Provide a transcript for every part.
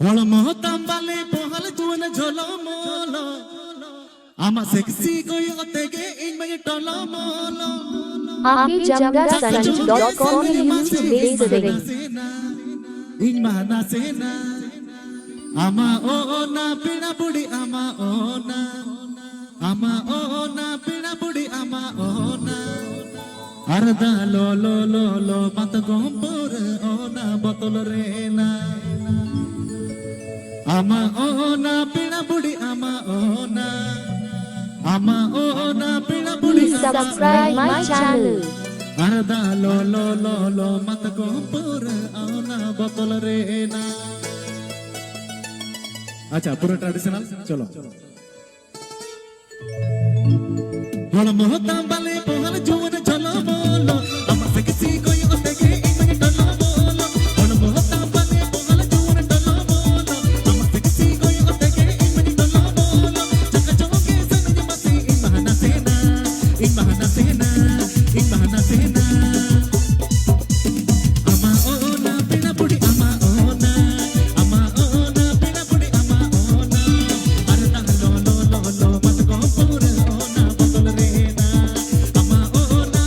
Holomo tambale pohal juana jolomolo ama sexy koi otege in my tolomolo आगे jamdasanju.com में news base देंगे in mana sena ama ona pina pudi ama ona pina pudi ama ona arda lo mat gompor ona botol rena ama ona pina pudi ama ona pina pudi Please subscribe my channel. arda lo mat gompor ona botol rena. अच्छा पूरा traditional चलो बोलो मोहता बाले Pohl जुवन चलो बोलो अमर से किसी कोई ओतेगे इमन टलो बोलो बोलो मोहता बाले पोहल जुवन टलो बोलो अमर से किसी कोई ओतेगे इमन टलो बोलो चक चौके सनज मसी इन महना सेना अमा ओना पिना पुड़ी अमा ओना पिना पुड़ी अमा ओना अरदा लो मत को पूर ओना बदल रेना अमा ओना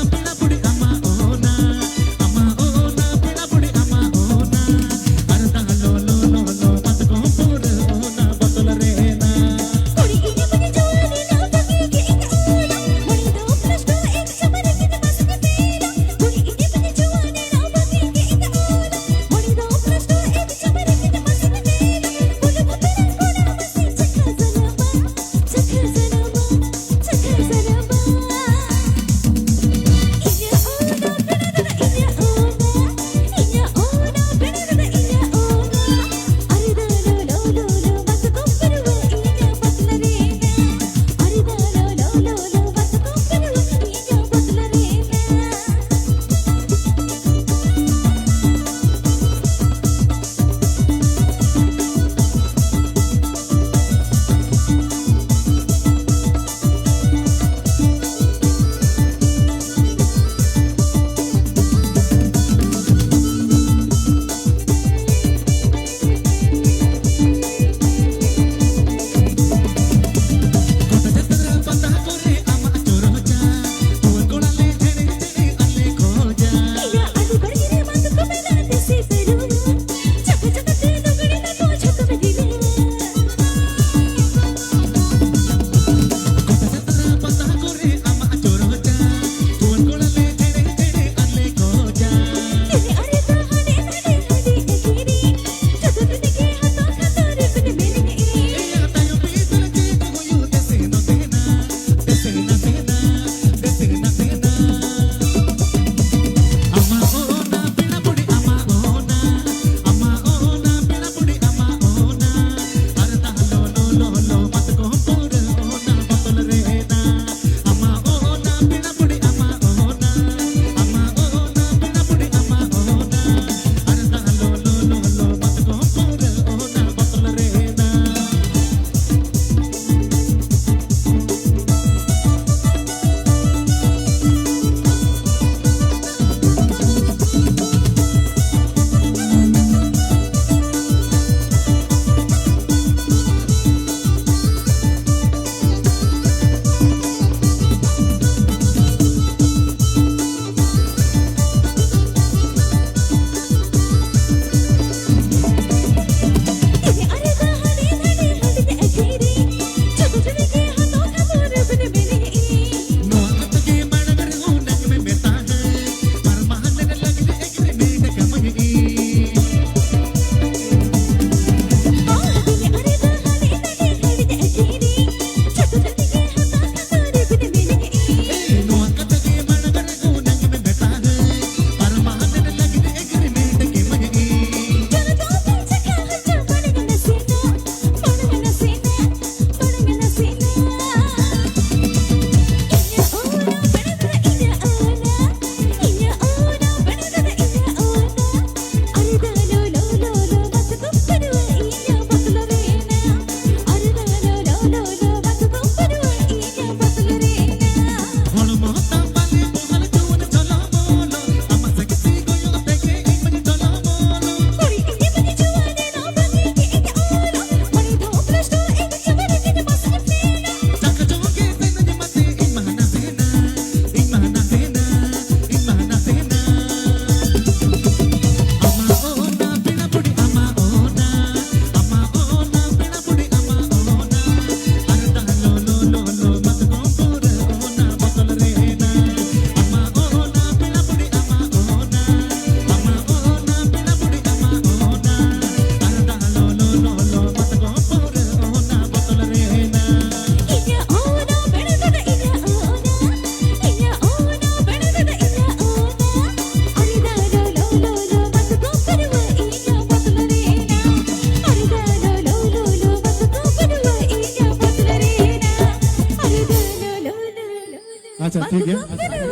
ठीक है